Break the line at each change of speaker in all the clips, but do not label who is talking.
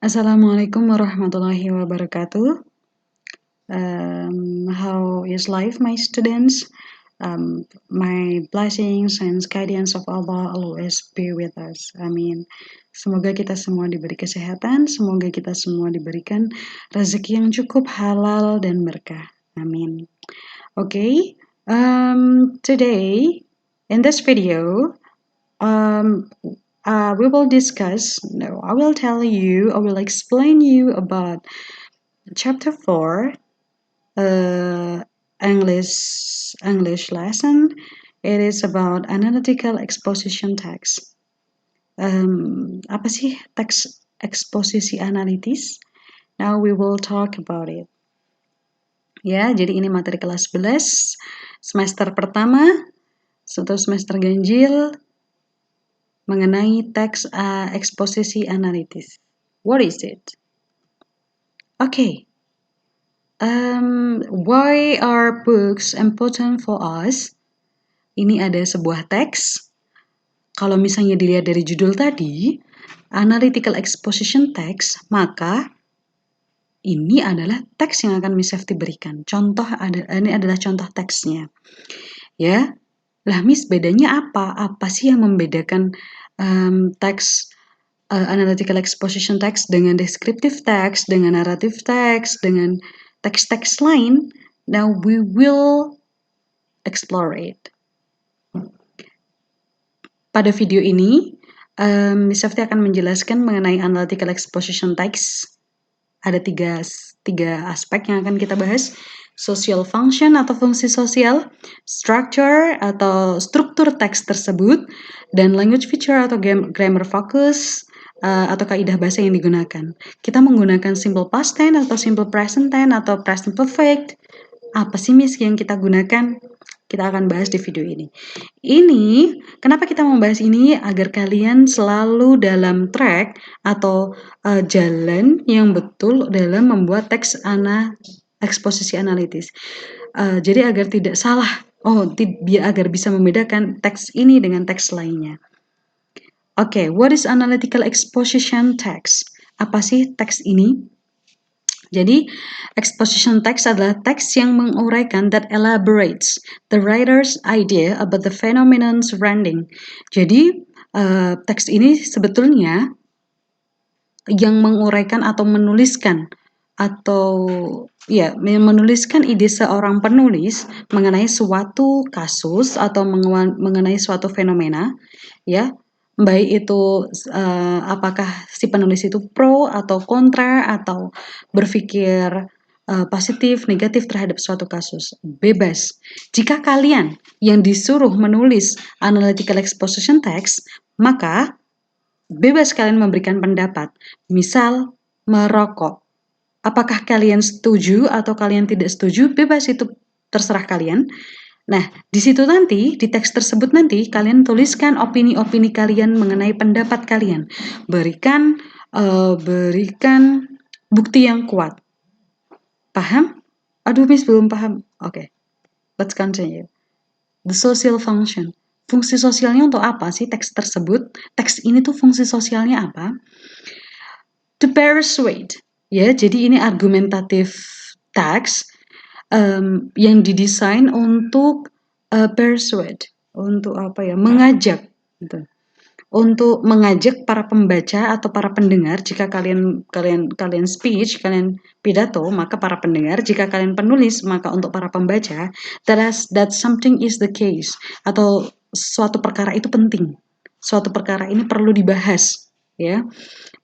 Assalamualaikum warahmatullahi wabarakatuh. How is life, my students? My blessings and guidance of Allah always be with us. Amin. Semoga kita semua diberi kesehatan, semoga kita semua diberikan rezeki yang cukup, halal dan berkah. Amin. Okay. Today in this video, we will discuss. No, I will tell you. I will explain you about Chapter 4, English lesson. It is about analytical exposition text. Apa sih teks eksposisi analitis? Now we will talk about it. Ya, jadi ini materi kelas 11, semester pertama, satu semester ganjil, mengenai teks eksposisi analitis. What is it? Okay. Why are books important for us? Ini ada sebuah teks. Kalau misalnya dilihat dari judul tadi, analytical exposition text, maka ini adalah teks yang akan Miss Safety berikan. Ini adalah contoh teksnya. Ya, lah Miss, bedanya apa? Apa sih yang membedakan teks analytical exposition text dengan descriptive text, dengan narrative text, dengan teks-teks lain? Now we will explore it. Pada video ini, Miss Safety akan menjelaskan mengenai analytical exposition text. Ada tiga aspek yang akan kita bahas. Social function atau fungsi sosial, structure atau struktur teks tersebut, dan language feature atau grammar focus atau kaidah bahasa yang digunakan. Kita menggunakan simple past tense atau simple present tense atau present perfect. Apa sih Miss yang kita gunakan? Kita akan bahas di video ini. Kenapa kita membahas ini? Agar kalian selalu dalam track atau jalan yang betul dalam membuat teks eksposisi analitis. Jadi agar tidak salah, agar bisa membedakan teks ini dengan teks lainnya. Okay, what is analytical exposition text? Apa sih teks ini? Jadi, exposition text adalah teks yang menguraikan that elaborates the writer's idea about the phenomenon surrounding. Jadi, teks ini sebetulnya yang menguraikan atau menuliskan ide seorang penulis mengenai suatu kasus atau mengenai suatu fenomena, ya. Baik itu apakah si penulis itu pro atau kontra atau berpikir positif, negatif terhadap suatu kasus. Bebas. Jika kalian yang disuruh menulis analytical exposition text, maka bebas kalian memberikan pendapat. Misal, merokok. Apakah kalian setuju atau kalian tidak setuju? Bebas, itu terserah kalian. Nah, di situ nanti, di teks tersebut nanti, kalian tuliskan opini-opini kalian mengenai pendapat kalian. Berikan bukti yang kuat. Paham? Aduh, Miss, belum paham. Oke, let's continue. The social function. Fungsi sosialnya untuk apa sih teks tersebut? Teks ini tuh fungsi sosialnya apa? To persuade. Ya, jadi ini argumentatif teks yang didesain untuk persuade, untuk mengajak, gitu. Untuk mengajak para pembaca atau para pendengar. Jika kalian speech, kalian pidato, maka para pendengar. Jika kalian penulis, maka untuk para pembaca. That something is the case, atau suatu perkara itu penting. Suatu perkara ini perlu dibahas, ya.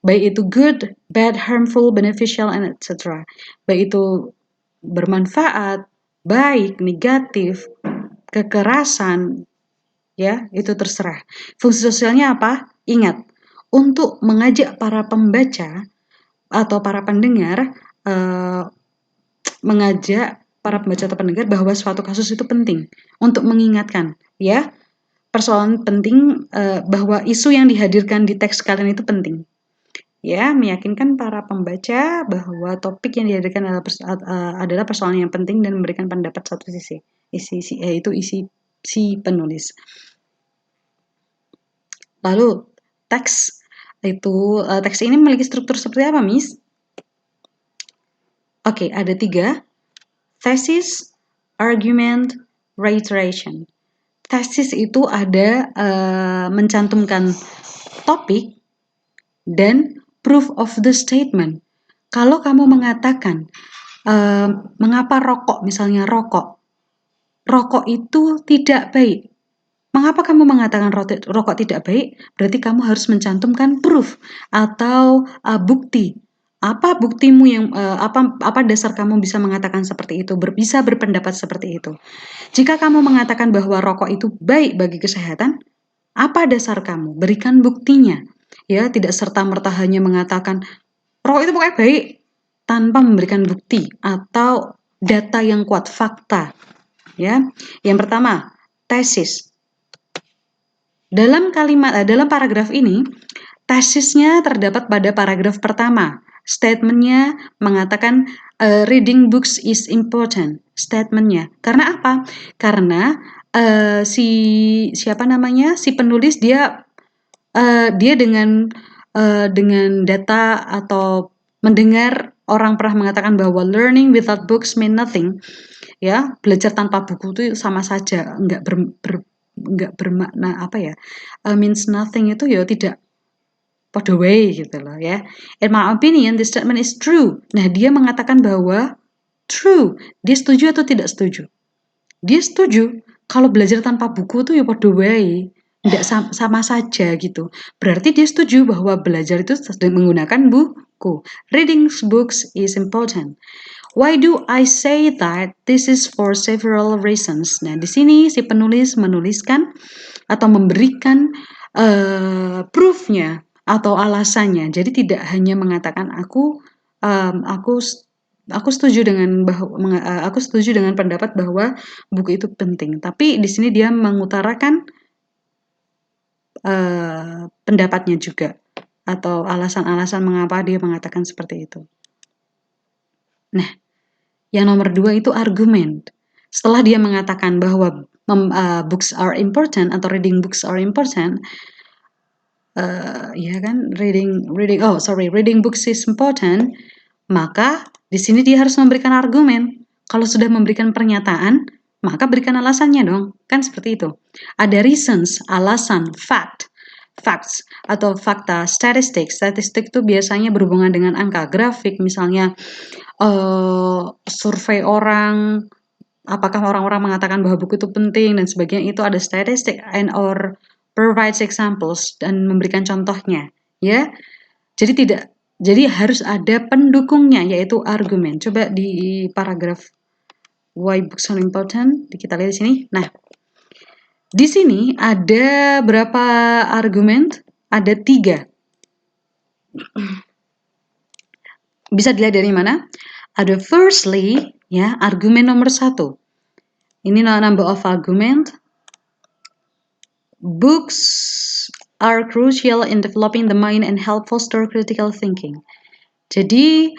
Baik itu good, bad, harmful, beneficial, and etc. Baik itu bermanfaat, baik, negatif, kekerasan, ya, itu terserah. Fungsi sosialnya apa? Ingat, untuk mengajak para pembaca atau para pendengar, mengajak para pembaca atau pendengar bahwa suatu kasus itu penting, untuk mengingatkan, ya, persoalan penting, bahwa isu yang dihadirkan di teks kalian itu penting. Ya, meyakinkan para pembaca bahwa topik yang dihadirkan adalah persoalan yang penting dan memberikan pendapat satu sisi. Yaitu isi si penulis. Lalu, teks Itu teks ini memiliki struktur seperti apa, Miss? Oke, ada 3. Thesis, argument, reiteration. Thesis itu ada mencantumkan topik dan proof of the statement. Kalau kamu mengatakan mengapa rokok, misalnya rokok itu tidak baik. Mengapa kamu mengatakan rokok tidak baik? Berarti kamu harus mencantumkan proof atau bukti. Apa buktimu yang apa dasar kamu bisa mengatakan seperti itu? Bisa berpendapat seperti itu. Jika kamu mengatakan bahwa rokok itu baik bagi kesehatan, apa dasar kamu? Berikan buktinya. Ya, tidak serta-merta hanya mengatakan rokok itu pokoknya baik tanpa memberikan bukti atau data yang kuat, fakta. Ya. Yang pertama, tesis. Dalam paragraf ini, tesisnya terdapat pada paragraf pertama. Statementnya mengatakan reading books is important. Statementnya. Karena apa? Karena si penulis dia dengan data atau mendengar orang pernah mengatakan bahwa learning without books mean nothing. Ya, belajar tanpa buku itu sama saja, nggak bermakna means nothing itu ya tidak pada way gitu loh ya. In my opinion, this statement is true. Nah, dia mengatakan bahwa true. Dia setuju atau tidak setuju? Dia setuju. Kalau belajar tanpa buku itu ya pada way. Tidak sama saja gitu. Berarti dia setuju bahwa belajar itu menggunakan buku. Reading books is important. Why do I say that? This is for several reasons. Nah, di sini si penulis menuliskan atau memberikan proof-nya atau alasannya. Jadi tidak hanya mengatakan aku setuju dengan pendapat bahwa buku itu penting. Tapi di sini dia mengutarakan pendapatnya juga atau alasan-alasan mengapa dia mengatakan seperti itu. Nah, yang nomor 2 itu argumen. Setelah dia mengatakan bahwa books are important atau reading books are important, reading books is important, maka di sini dia harus memberikan argumen. Kalau sudah memberikan pernyataan, maka berikan alasannya dong. Kan seperti itu. Ada reasons, alasan, facts atau fakta, statistik. Statistik itu biasanya berhubungan dengan angka, grafik, misalnya survei orang, apakah orang-orang mengatakan bahwa buku itu penting dan sebagainya, itu ada statistik and or provides examples dan memberikan contohnya, ya. Jadi harus ada pendukungnya yaitu argumen. Coba di paragraf why books are important, kita lihat di sini. Nah, di sini ada berapa argumen? Ada 3. Bisa dilihat dari mana? Ada firstly, ya, argumen nomor 1. Ini number of argument. Books are crucial in developing the mind and help foster critical thinking. Jadi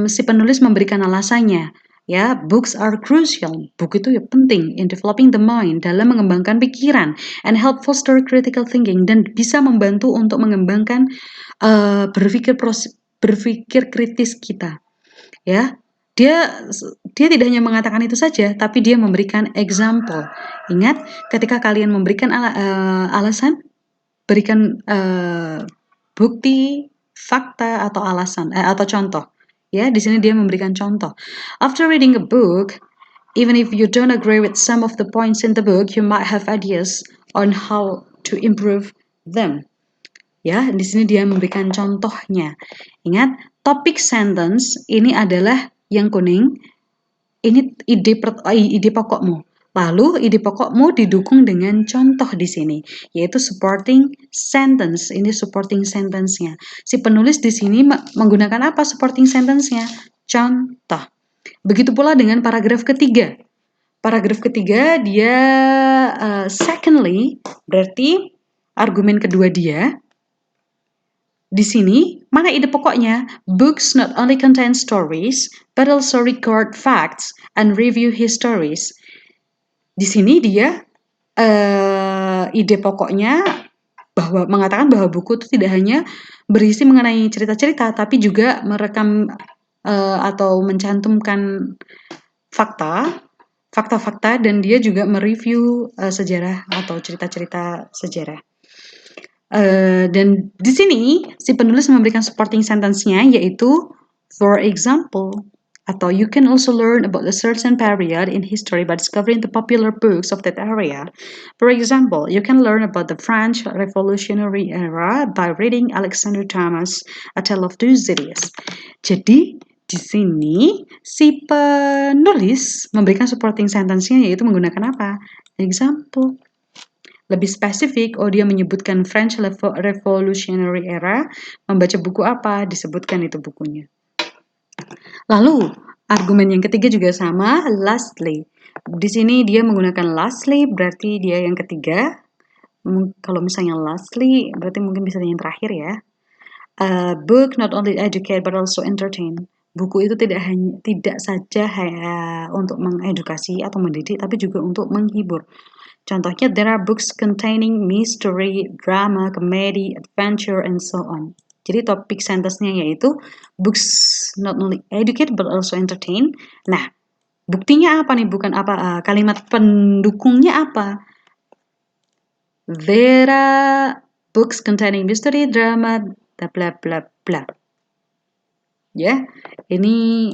si penulis memberikan alasannya, ya, books are crucial. Buku itu ya penting in developing the mind, dalam mengembangkan pikiran, and help foster critical thinking, dan bisa membantu untuk mengembangkan berpikir kritis kita. Ya, dia tidak hanya mengatakan itu saja, tapi dia memberikan example. Ingat, ketika kalian memberikan alasan, berikan bukti, fakta atau alasan atau contoh. Ya, di sini dia memberikan contoh. After reading a book, even if you don't agree with some of the points in the book, you might have ideas on how to improve them. Ya, di sini dia memberikan contohnya. Ingat, topik sentence ini adalah yang kuning. Ini ide pokokmu. Lalu ide pokokmu didukung dengan contoh di sini, yaitu supporting sentence. Ini supporting sentence-nya. Si penulis di sini menggunakan apa supporting sentence-nya? Contoh. Begitu pula dengan paragraf ketiga. Paragraf ketiga dia secondly, berarti argumen kedua dia. Di sini, mana ide pokoknya? Books not only contain stories, but also record facts and review histories. Di sini dia ide pokoknya mengatakan bahwa buku itu tidak hanya berisi mengenai cerita-cerita, tapi juga merekam atau mencantumkan fakta-fakta, dan dia juga mereview sejarah atau cerita-cerita sejarah. Dan di sini si penulis memberikan supporting sentence-nya, yaitu for example, atau you can also learn about a certain period in history by discovering the popular books of that area. For example, you can learn about the French Revolutionary era by reading Alexander Dumas' A Tale of Two Cities. Jadi di sini si penulis memberikan supporting sentence-nya, yaitu menggunakan apa? Example. Lebih spesifik, dia menyebutkan French Revolutionary Era, membaca buku apa, disebutkan itu bukunya. Lalu, argumen yang ketiga juga sama, lastly. Di sini dia menggunakan lastly, berarti dia yang ketiga. Kalau misalnya lastly, berarti mungkin bisa yang terakhir ya. Book not only educate but also entertain. Buku itu tidak saja untuk mengedukasi atau mendidik, tapi juga untuk menghibur. Contohnya, there are books containing mystery, drama, comedy, adventure, and so on. Jadi topik sentence-nya yaitu books not only educate but also entertain. Nah, buktinya apa nih? Bukan apa, kalimat pendukungnya apa? There are books containing mystery, drama, bla bla bla. Ya, ini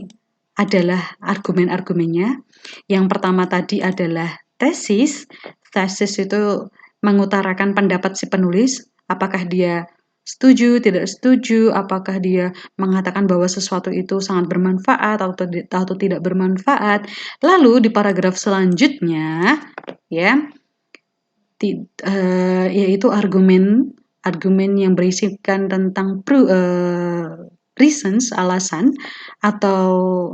adalah argumen-argumennya. Yang pertama tadi adalah tesis. Tesis itu mengutarakan pendapat si penulis, apakah dia setuju, tidak setuju, apakah dia mengatakan bahwa sesuatu itu sangat bermanfaat atau tidak bermanfaat. Lalu di paragraf selanjutnya, ya, yaitu argumen yang berisikan tentang reasons, alasan, atau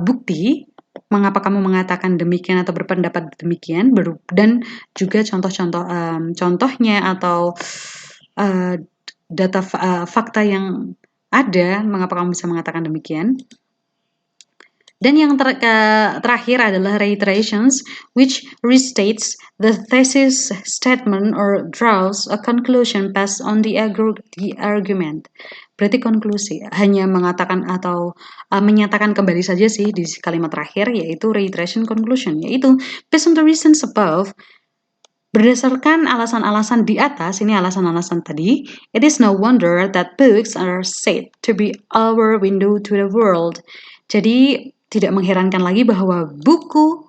bukti mengapa kamu mengatakan demikian atau berpendapat demikian, dan juga contohnya atau data fakta yang ada mengapa kamu bisa mengatakan demikian. Dan yang terakhir adalah reiterations, which restates the thesis statement or draws a conclusion based on the argument. Berarti konklusi, hanya mengatakan atau menyatakan kembali saja sih di kalimat terakhir, yaitu reiteration conclusion, yaitu based on the reasons above. Berdasarkan alasan-alasan di atas, ini alasan-alasan tadi, it is no wonder that books are said to be our window to the world. Jadi, tidak mengherankan lagi bahwa buku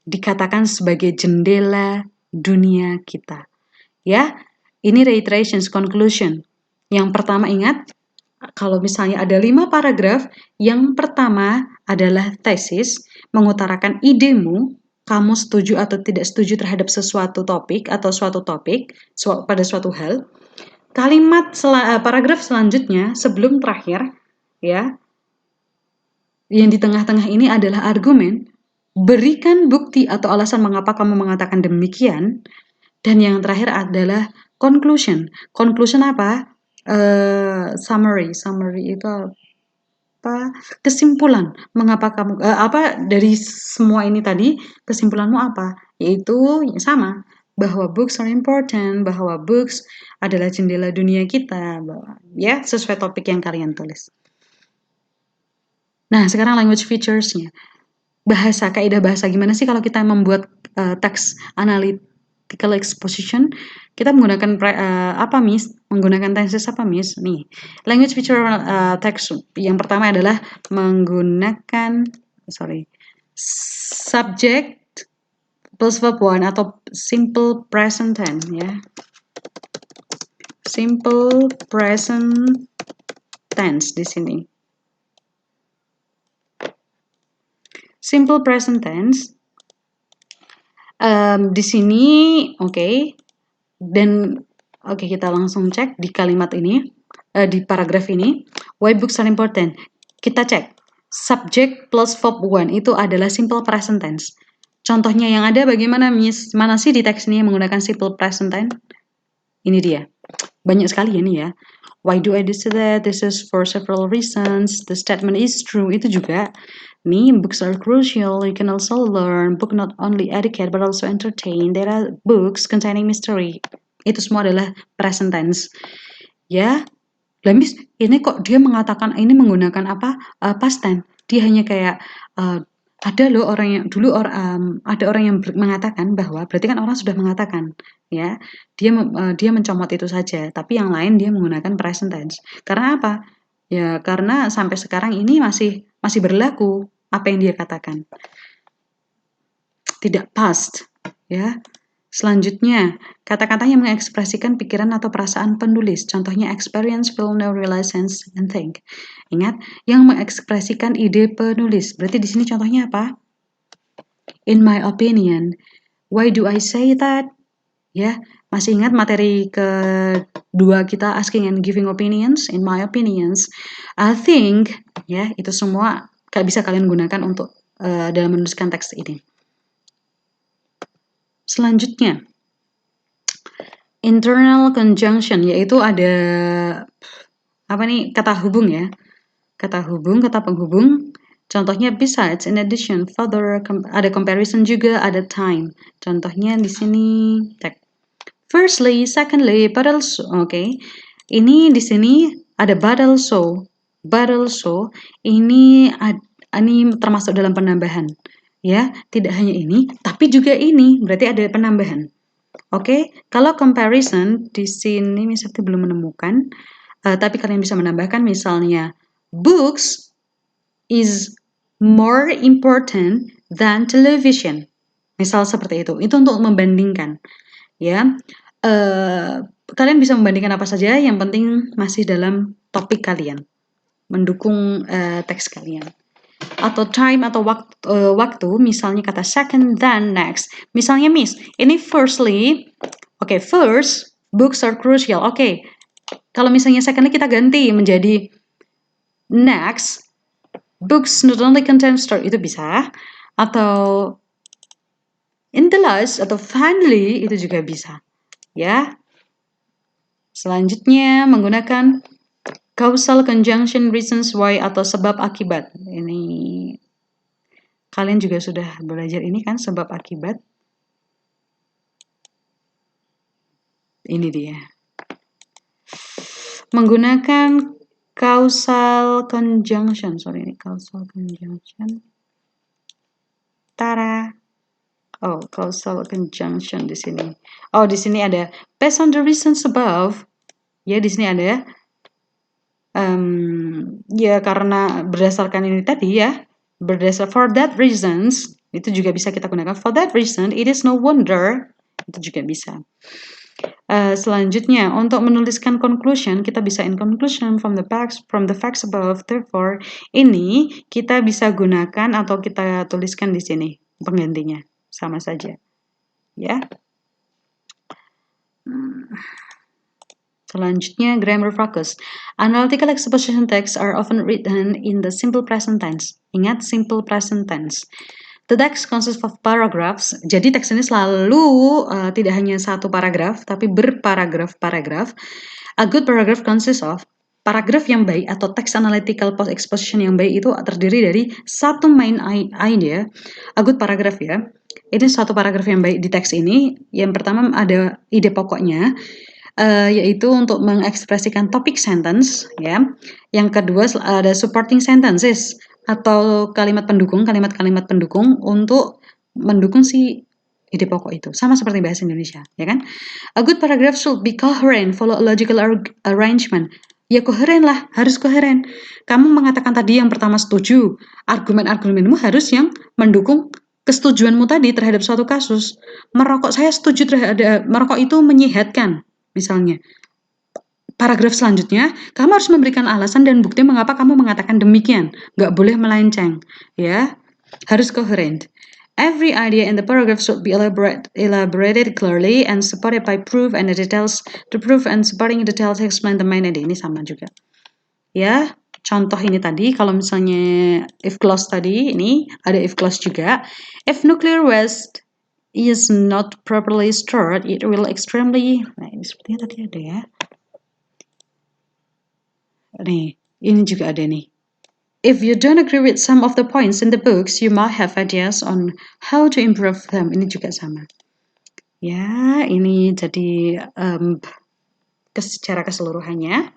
dikatakan sebagai jendela dunia kita. Ya, ini reiterations, conclusion. Yang pertama ingat, kalau misalnya ada 5 paragraf, yang pertama adalah tesis, mengutarakan idemu, kamu setuju atau tidak setuju terhadap sesuatu topik atau suatu topik pada suatu hal. Paragraf selanjutnya sebelum terakhir, ya, yang di tengah-tengah ini adalah argumen, berikan bukti atau alasan mengapa kamu mengatakan demikian, dan yang terakhir adalah conclusion. Conclusion apa? Summary itu apa? Kesimpulan. Mengapa kamu dari semua ini tadi, kesimpulanmu apa? Yaitu sama, bahwa books are important, bahwa books adalah jendela dunia kita, ya, sesuai topik yang kalian tulis. Nah, sekarang language features-nya. Kaidah bahasa gimana sih kalau kita membuat teks analytical exposition? Kita menggunakan apa, Miss? Menggunakan tenses apa, Miss? Nih, language feature teks yang pertama adalah menggunakan subject plus verb one atau simple present tense, ya. Simple present tense di sini. Simple present tense. Di sini, kita langsung cek di kalimat ini, di paragraf ini. Why books are important? Kita cek. Subject plus verb one itu adalah simple present tense. Contohnya yang ada bagaimana, Miss? Mana sih di teks ini yang menggunakan simple present tense? Ini dia. Banyak sekali ini ya. Why do I do that? This is for several reasons. The statement is true. Itu juga. Nih, books are crucial. You can also learn. Book not only educate but also entertain. There are books containing mystery. Itu semua adalah present tense. Ya, Miss, ini kok dia mengatakan ini menggunakan past tense. Dia hanya kayak ada loh orang yang dulu ada orang yang mengatakan bahwa berarti kan orang sudah mengatakan, ya. Dia mencomot itu saja, tapi yang lain dia menggunakan present tense. Karena apa? Ya, karena sampai sekarang ini masih berlaku apa yang dia katakan. Tidak past, ya. Selanjutnya, kata-kata yang mengekspresikan pikiran atau perasaan penulis. Contohnya experience, feel, know, realize, sense, and think. Ingat, yang mengekspresikan ide penulis. Berarti di sini contohnya apa? In my opinion. Why do I say that? Ya, masih ingat materi kedua kita asking and giving opinions? In my opinions. I think, ya, itu semua bisa kalian gunakan untuk dalam menuliskan teks ini. Selanjutnya, internal conjunction, yaitu ada kata hubung ya. Kata penghubung. Contohnya besides, in addition, further, ada comparison juga, ada time. Contohnya di sini cek. Firstly, secondly, but also, oke. Ini di sini ada but also. But also ini termasuk dalam penambahan. Ya, tidak hanya ini, tapi juga ini, berarti ada penambahan. Oke, kalau comparison di sini misalnya belum menemukan, tapi kalian bisa menambahkan misalnya books is more important than television. Misal seperti itu. Itu untuk membandingkan, ya. Kalian bisa membandingkan apa saja, yang penting masih dalam topik kalian, mendukung teks kalian. Atau time atau waktu, misalnya kata second, then, next. Misalnya Miss, ini firstly, first, books are crucial. Kalau misalnya secondly kita ganti menjadi next, books not only contain story, itu bisa. Atau in the last atau finally, itu juga bisa. Ya. Selanjutnya menggunakan causal conjunction, reasons why, atau sebab akibat. Ini kalian juga sudah belajar ini kan, sebab akibat. Ini dia. Menggunakan causal conjunction. Causal conjunction. Tara. Causal conjunction di sini. Di sini ada based on the reasons above. Ya, di sini ada ya karena berdasarkan ini tadi ya, for that reasons, itu juga bisa kita gunakan. For that reason, it is no wonder, itu juga bisa. Selanjutnya, untuk menuliskan conclusion, kita bisa in conclusion from the facts above. Therefore, ini kita bisa gunakan atau kita tuliskan di sini penggantinya, sama saja, ya. Selanjutnya, grammar focus. Analytical exposition texts are often written in the simple present tense. Ingat, simple present tense. The text consists of paragraphs. Jadi teks ini selalu tidak hanya satu paragraf, tapi berparagraf-paragraf. A good paragraph consists of, paragraf yang baik atau teks analytical post exposition yang baik itu terdiri dari satu main idea. A good paragraph ya. Ini satu paragraf yang baik di teks ini. Yang pertama ada ide pokoknya, yaitu untuk mengekspresikan topik sentence, ya. Yang kedua ada supporting sentences atau kalimat-kalimat pendukung untuk mendukung si ide pokok itu. Sama seperti bahasa Indonesia, ya kan? A good paragraph should be coherent, follow a logical arrangement. Ya koheren lah, harus koheren. Kamu mengatakan tadi yang pertama setuju, argumen-argumenmu harus yang mendukung kesetujuanmu tadi terhadap suatu kasus. Merokok, saya setuju terhadap merokok itu menyehatkan. Misalnya, paragraf selanjutnya, kamu harus memberikan alasan dan bukti mengapa kamu mengatakan demikian. Nggak boleh melenceng, ya. Harus coherent. Every idea in the paragraph should be elaborated clearly and supported by proof and the details. The proof and supporting details explain the main idea. Ini sama juga. Ya, contoh ini tadi, kalau misalnya if clause tadi, ini ada if clause juga. If nuclear waste is not properly stored, it will extremely. Nah, ini sepertinya tadi ada ya. Nih, ini juga ada nih. If you don't agree with some of the points in the books, you might have ideas on how to improve them. Ini juga sama. Ya, ini jadi secara keseluruhannya.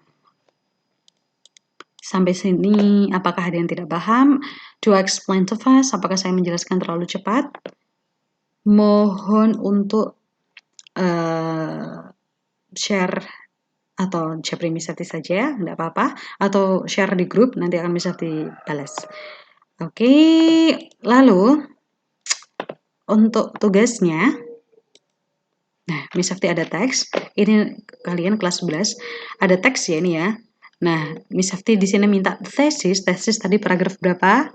Sampai sini, apakah ada yang tidak paham? Do I explain too fast? Apakah saya menjelaskan terlalu cepat? Mohon untuk share atau japri Misati saja, enggak apa-apa. Atau share di grup, nanti akan bisa dibalas. Oke, lalu untuk tugasnya, nah, Miss Sakti ada teks. Ini kalian kelas 11, ada teks ya ini ya. Nah, Miss Sakti di sini minta tesis tadi paragraf berapa?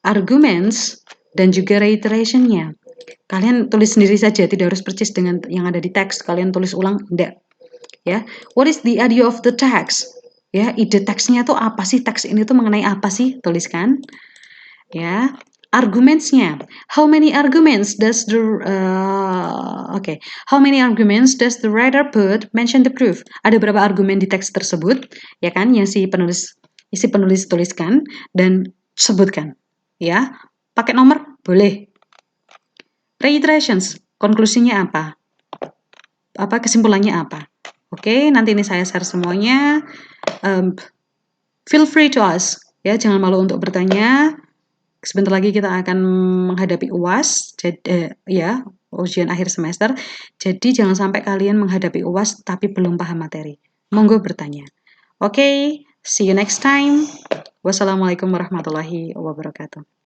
Arguments dan juga reiterationnya. Kalian tulis sendiri saja, tidak harus persis dengan yang ada di teks. Kalian tulis ulang, enggak. Ya, what is the idea of the text? Ya, ide teksnya tuh apa sih? Teks ini tuh mengenai apa sih? Tuliskan. Ya, argumentsnya. How many arguments does the How many arguments does the writer put mention the proof? Ada berapa argumen di teks tersebut? Ya kan, yang si penulis tuliskan dan sebutkan. Ya, pakai nomor boleh. Reiterations, konklusinya apa? Kesimpulannya apa? Oke, nanti ini saya share semuanya. Feel free to ask. Ya, jangan malu untuk bertanya. Sebentar lagi kita akan menghadapi UAS, ya, ujian akhir semester. Jadi jangan sampai kalian menghadapi UAS tapi belum paham materi. Monggo bertanya. Oke, see you next time. Wassalamualaikum warahmatullahi wabarakatuh.